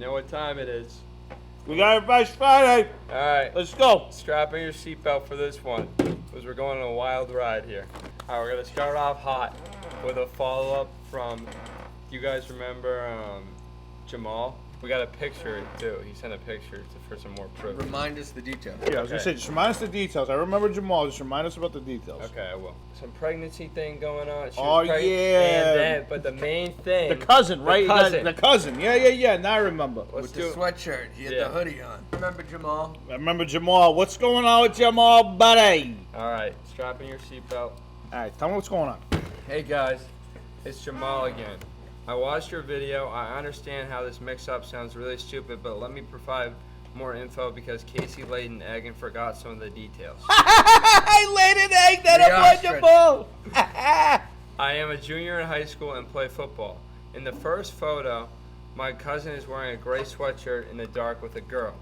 know what time it is. We got Advice Friday. All right. Let's go. Strap in your seatbelt for this one, because we're going on a wild ride here. All right, we're going to start off hot with a follow-up from, you guys remember Jamal? We got a picture, too. He sent a picture for some more proof. Remind us the details. Yeah, I was going to say, just remind us the details. I remember Jamal. Just remind us about the details. Okay, I will. Some pregnancy thing going on. She Oh, was pregnant, yeah. But the main thing. The cousin, right? Cousin. The cousin. Yeah. Now I remember. Let's With the sweatshirt. He had the hoodie on. Remember Jamal? I remember Jamal. What's going on with Jamal, buddy? All right, strap in your seatbelt. All right, tell me what's going on. Hey guys, it's Jamal again. I watched your video. I understand how this mix-up sounds really stupid, but let me provide more info because Casey laid an egg and forgot some of the details. I laid an egg that The I'm Jamal. I am a junior in high school and play football. In the first photo, my cousin is wearing a gray sweatshirt in the dark with a girl.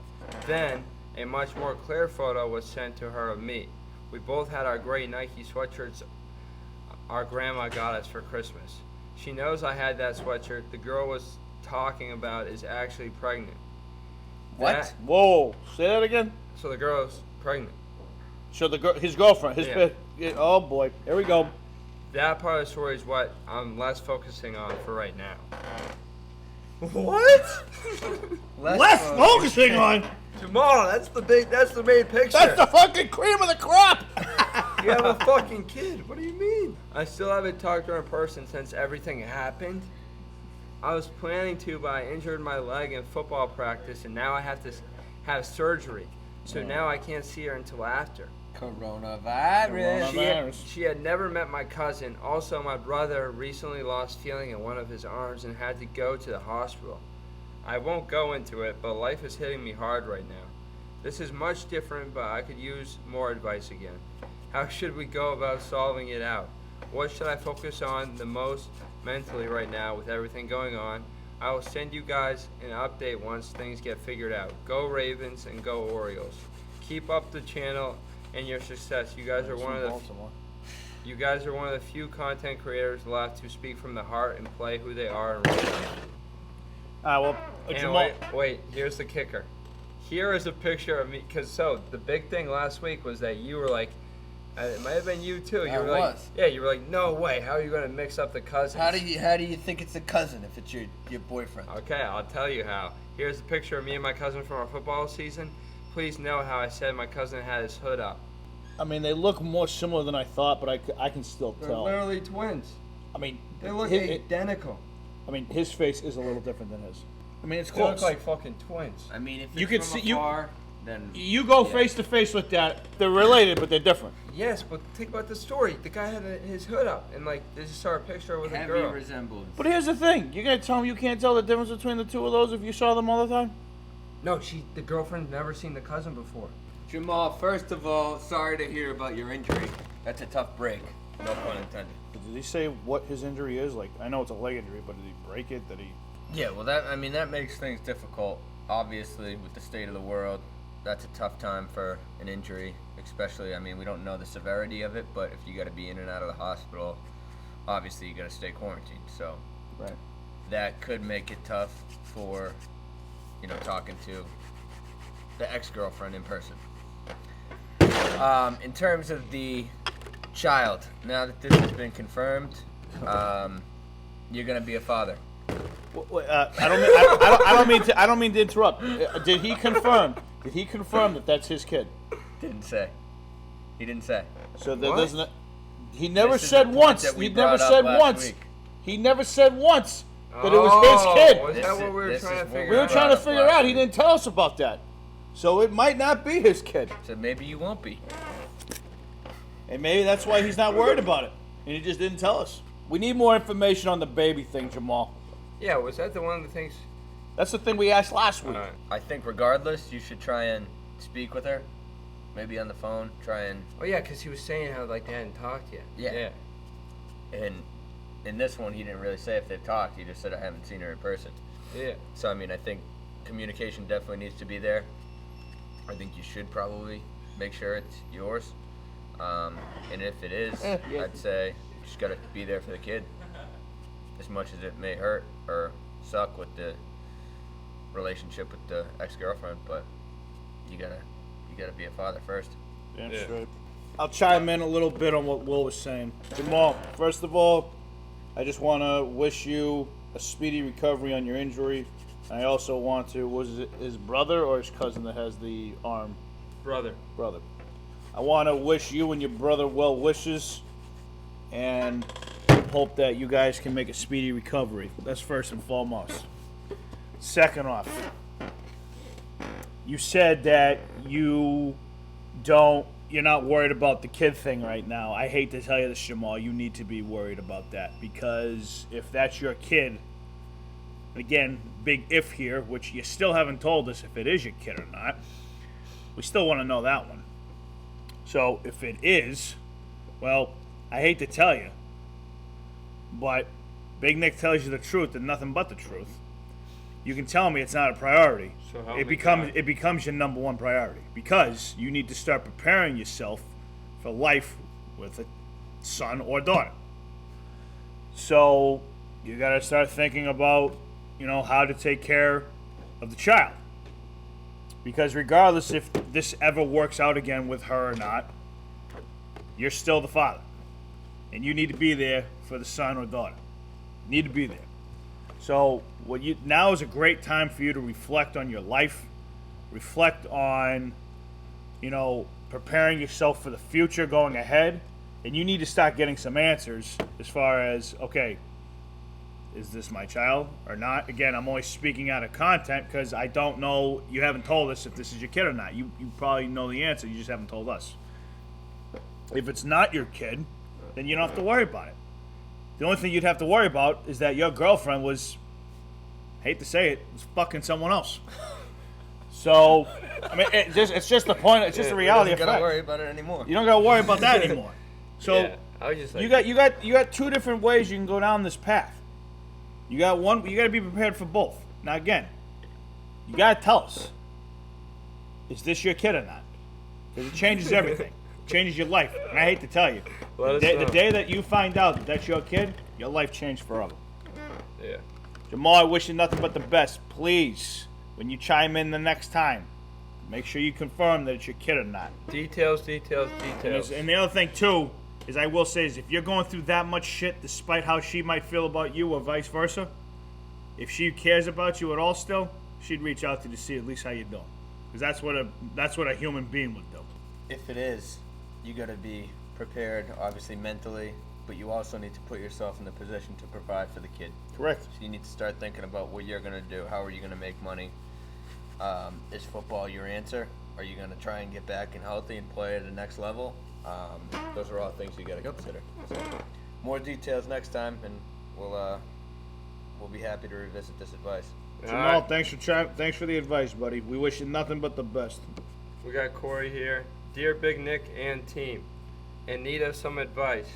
Then, a much more clear photo was sent to her of me. We both had our gray Nike sweatshirts our grandma got us for Christmas. She knows I had that sweatshirt. The girl was talking about is actually pregnant. What? Whoa, say that again. So the girl's pregnant. So his girlfriend, Yeah. oh boy, here we go. That part of the story is what I'm less focusing on for right now. What? Less focusing on. Jamal, that's the main picture. That's the fucking cream of the crop. You have a fucking kid. What do you mean? I still haven't talked to her in person since everything happened. I was planning to, but I injured my leg in football practice, and now I have to have surgery. So now I can't see her until after. Coronavirus. She had never met my cousin. Also, my brother recently lost feeling in one of his arms and had to go to the hospital. I won't go into it, but life is hitting me hard right now. This is much different, but I could use more advice again. How should we go about solving it out? What should I focus on the most mentally right now with everything going on? I will send you guys an update once things get figured out. Go Ravens and go Orioles. Keep up the channel and your success. You guys are one of the few content creators left who speak from the heart and play who they are in real life. Well, And Jamal. wait, here's the kicker. Here is a picture of me, so the big thing last week was that you were like, it might have been you too. You were like, yeah, you were like, no way. How are you gonna mix up the cousins? How do you think it's a cousin if it's your boyfriend? Okay, I'll tell you how. Here's a picture of me and my cousin from our football season. Please know how I said my cousin had his hood up. I mean, they look more similar than I thought, but I can still They're tell. literally twins. I mean, They look his- identical. I mean, his face is a little different than his. I mean, it's They look close. like fucking twins. I mean, if You it's can from see- you- afar, then You go Yeah. face to face with that. They're related, but they're different. Yes, but think about the story. The guy had his hood up, and like they just saw a picture with a heavy girl. resemblance. But here's the thing: you're gonna tell me you can't tell the difference between the two of those if you saw them all the time? No, the girlfriend never seen the cousin before. Jamal, first of all, sorry to hear about your injury. That's a tough break. No pun intended. Did he say what his injury is? Like, I know it's a leg injury, but did he break it? Did he? Yeah, well, that makes things difficult. Obviously, with the state of the world, that's a tough time for an injury. Especially, I mean, we don't know the severity of it, but if you got to be in and out of the hospital, obviously you got to stay quarantined. So Right. that could make it tough for, talking to the ex-girlfriend in person. In terms of the child, now that this has been confirmed, you're gonna be a father. I don't mean to interrupt. Did he confirm? Did he confirm that that's his kid? Didn't say. He didn't say. So there What? doesn't. He never This is said the point once. that we He never brought up said last once. week. He never said once that it was his kid. Was This that is- what we were this trying is to what figure We were out? trying to up figure last out. He week. didn't tell us about that. So it might not be his kid. So maybe you won't be. And maybe that's why he's not worried about it. And he just didn't tell us. We need more information on the baby thing, Jamal. Yeah, was that the one of the things? That's the thing we asked last week. Alright. I think regardless, you should try and speak with her. Maybe on the phone. Try and Oh yeah, because he was saying how like they hadn't talked yet. Yeah. And in this one, he didn't really say if they've talked. He just said I haven't seen her in person. Yeah. So I mean, I think communication definitely needs to be there. I think you should probably make sure it's yours. And if it is, Yeah. I'd say you just gotta be there for the kid. As much as it may hurt or suck with the relationship with the ex-girlfriend, but you gotta be a father first. Damn Yeah. straight. I'll chime in a little bit on what Will was saying. Jamal, first of all, I just want to wish you a speedy recovery on your injury. I also want to, was it his brother or his cousin that has the arm? Brother. Brother. I want to wish you and your brother well wishes and hope that you guys can make a speedy recovery. That's first and foremost. Second off, you said that you're not worried about the kid thing right now. I hate to tell you this, Jamal, you need to be worried about that, because if that's your kid, again, big if here, which you still haven't told us if it is your kid or not, we still want to know that one. So if it is, well, I hate to tell you, but Big Nick tells you the truth and nothing but the truth. You can tell me it's not a priority. So help it me becomes your number one priority, because you need to start preparing yourself for life with a son or daughter. So you got to start thinking about, how to take care of the child. Because regardless if this ever works out again with her or not, you're still the father. And you need to be there for the son or daughter. You need to be there. So now is a great time for you to reflect on your life, reflect on, preparing yourself for the future going ahead, and you need to start getting some answers as far as, okay, is this my child or not? Again, I'm only speaking out of content because I don't know, you haven't told us if this is your kid or not. You probably know the answer, you just haven't told us. If it's not your kid, then you don't have to worry about it. The only thing you'd have to worry about is that your girlfriend was, hate to say it, was fucking someone else. So, I mean, it's just the point. It's just the reality of You don't fact. gotta worry about it anymore. You don't gotta worry about that anymore. So Yeah, I was just like, you got two different ways you can go down this path. You got one. You got to be prepared for both. Now again, you gotta tell us: is this your kid or not? Because it changes everything. Changes your life. And I hate to tell you, Let us the know. day that you find out that that's your kid, your life changed forever. yeah. Jamal, I wish you nothing but the best. Please, when you chime in the next time, make sure you confirm that it's your kid or not. Details. And the other thing too is, I will say, is if you're going through that much shit, despite how she might feel about you or vice versa, if she cares about you at all still, she'd reach out to you to see at least how you're doing. Because that's what a human being would do. If it is, you got to be prepared, obviously mentally, but you also need to put yourself in the position to provide for the kid. Correct. So you need to start thinking about what you're going to do. How are you going to make money? Is football your answer? Are you going to try and get back and healthy and play at the next level? Those are all things you got to consider. So, more details next time, and we'll be happy to revisit this advice. Jamal, thanks for the advice, buddy. We wish you nothing but the best. We got Corey here. Dear Big Nick and team, in need of some advice.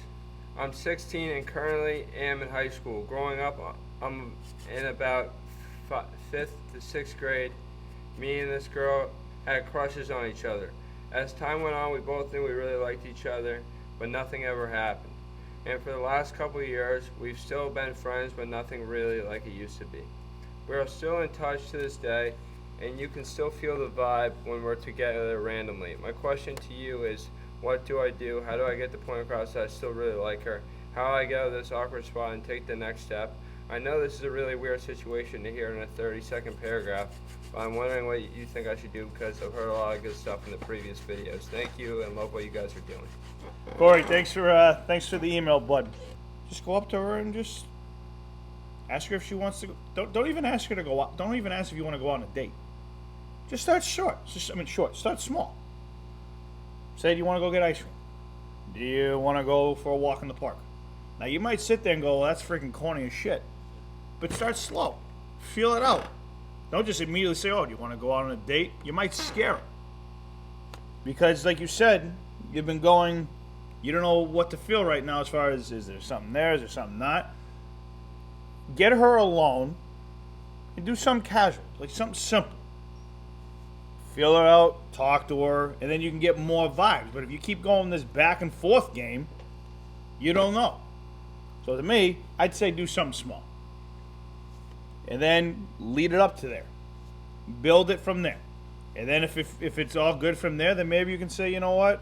I'm 16 and currently am in high school. Growing up, I'm in about 5th to 6th grade. Me and this girl had crushes on each other. As time went on, we both knew we really liked each other, but nothing ever happened. And for the last couple of years, we've still been friends, but nothing really like it used to be. We are still in touch to this day, and you can still feel the vibe when we're together randomly. My question to you is, what do I do? How do I get the point across that I still really like her? How do I get out of this awkward spot and take the next step? I know this is a really weird situation to hear in a 30-second paragraph, but I'm wondering what you think I should do, because I've heard a lot of good stuff in the previous videos. Thank you, and love what you guys are doing. Corey, thanks for the email, bud. Just go up to her and just ask her if she wants to go. Don't even ask her to go out. Don't even ask if you want to go on a date. Just start short. Short. Start small. Say, do you want to go get ice cream? Do you want to go for a walk in the park? Now, you might sit there and go, well, that's freaking corny as shit. But start slow. Feel it out. Don't just immediately say, oh, do you want to go out on a date? You might scare her. Because, like you said, you've been going, you don't know what to feel right now as far as, is there something there? Is there something not? Get her alone and do something casual, like something simple. Feel her out, talk to her, and then you can get more vibes. But if you keep going this back and forth game, you don't know. So to me, I'd say do something small. And then lead it up to there. build it from there. And then if it's all good from there, then maybe you can say, you know what?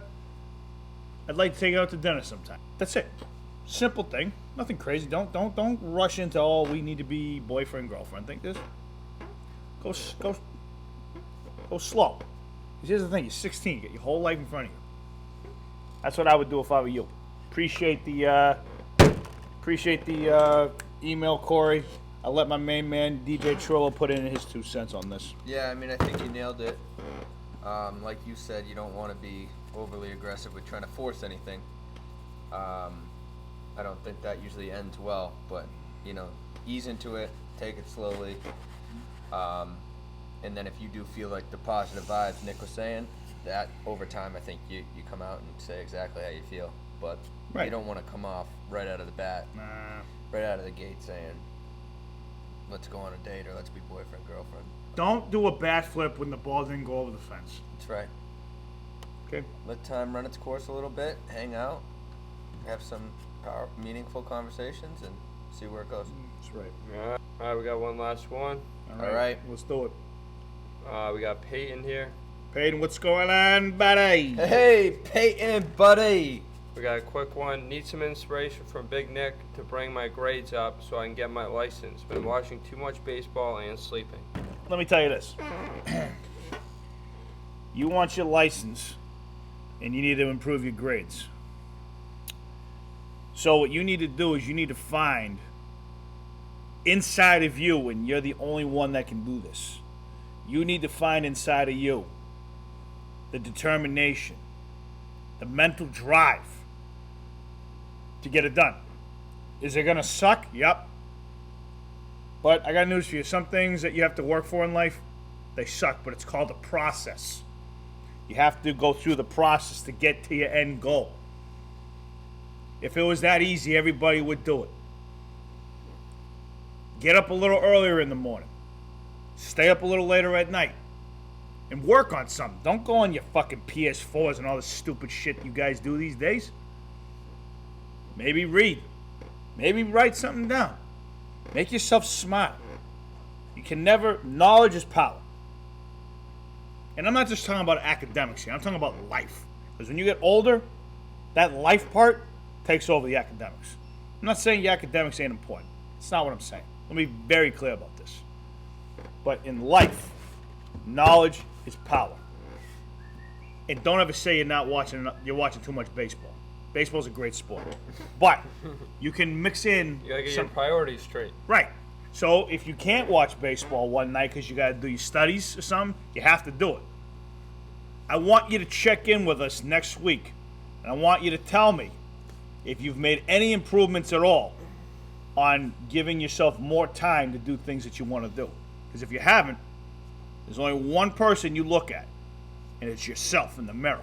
I'd like to take you out to dinner sometime. That's it. Simple thing. Nothing crazy. Don't rush into, oh, we need to be boyfriend, girlfriend. Think this. Go slow. 'Cause here's the thing, you're 16, you got your whole life in front of you. That's what I would do if I were you. Appreciate the email, Corey. I'll let my main man, DJ Trillo, put in his 2 cents on this. Yeah, I mean, I think you nailed it. Like you said, you don't want to be overly aggressive with trying to force anything. I don't think that usually ends well, but, you know, ease into it, take it slowly. And then if you do feel like the positive vibes Nick was saying, that over time, I think you come out and say exactly how you feel. But Right. you don't want to come off right out of the bat, right out of the gate saying, let's go on a date or let's be boyfriend, girlfriend. Don't do a bat flip when the ball didn't go over the fence. That's right. Okay? Let time run its course a little bit, hang out, have some meaningful conversations, and see where it goes. That's right. All right, we got one last one. All right. Let's do it. We got Peyton here. Peyton, what's going on, buddy? Hey, Peyton, buddy. We got a quick one. Need some inspiration from Big Nick to bring my grades up so I can get my license. Been watching too much baseball and sleeping. Let me tell you this. You want your license, and you need to improve your grades. So what you need to do is you need to find inside of you, and you're the only one that can do this. You need to find inside of you the determination, the mental drive to get it done. Is it gonna suck? Yep. But I got news for you. Some things that you have to work for in life, they suck, but it's called a process. You have to go through the process to get to your end goal. If it was that easy, everybody would do it. Get up a little earlier in the morning. Stay up a little later at night. And work on something. Don't go on your fucking PS4s and all this stupid shit you guys do these days. Maybe read. Maybe write something down. Make yourself smart. You can never, knowledge is power. And I'm not just talking about academics here, I'm talking about life. Because when you get older, that life part takes over the academics. I'm not saying your academics ain't important. It's not what I'm saying. Let me be very clear about this. But in life, knowledge is power. And don't ever say you're watching too much baseball. Baseball's a great sport. But you can mix in You gotta get some, your priorities straight. right. So if you can't watch baseball one night because you got to do your studies or something, you have to do it. I want you to check in with us next week, and I want you to tell me if you've made any improvements at all on giving yourself more time to do things that you want to do. Because if you haven't, there's only one person you look at, and it's yourself in the mirror.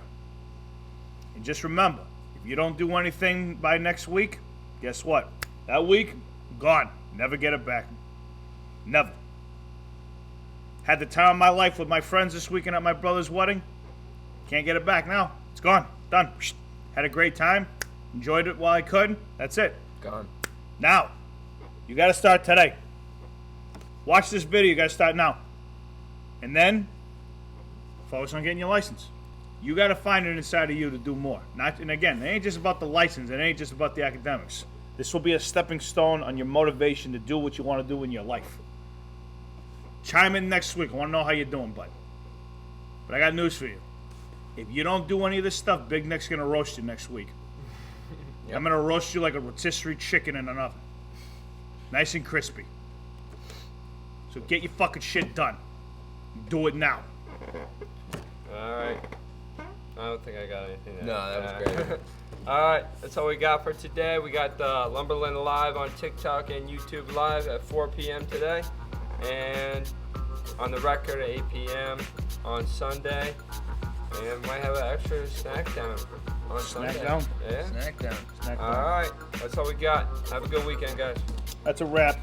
And just remember, if you don't do anything by next week, guess what? That week, gone. Never get it back. Never. Had the time of my life with my friends this weekend at my brother's wedding. Can't get it back now. It's gone. Done. Had a great time. Enjoyed it while I could. That's it. Gone. Now, you got to start today. Watch this video. You got to start now. And then, focus on getting your license. You got to find it inside of you to do more. And again, it ain't just about the license. It ain't just about the academics. This will be a stepping stone on your motivation to do what you want to do in your life. Chime in next week. I want to know how you're doing, bud. But I got news for you. If you don't do any of this stuff, Big Nick's going to roast you next week. Yep. I'm going to roast you like a rotisserie chicken in an oven. Nice and crispy. So get your fucking shit done. Do it now. Alright. I don't think I got anything there. No, that was great. Alright, that's all we got for today. We got Lumberland Live on TikTok and YouTube Live at 4 p.m. today. And on the record at 8 p.m. on Sunday. And might have an extra snack down on Sunday. Snack down? Yeah. Snack down. Snack down. Alright, that's all we got. Have a good weekend, guys. That's a wrap.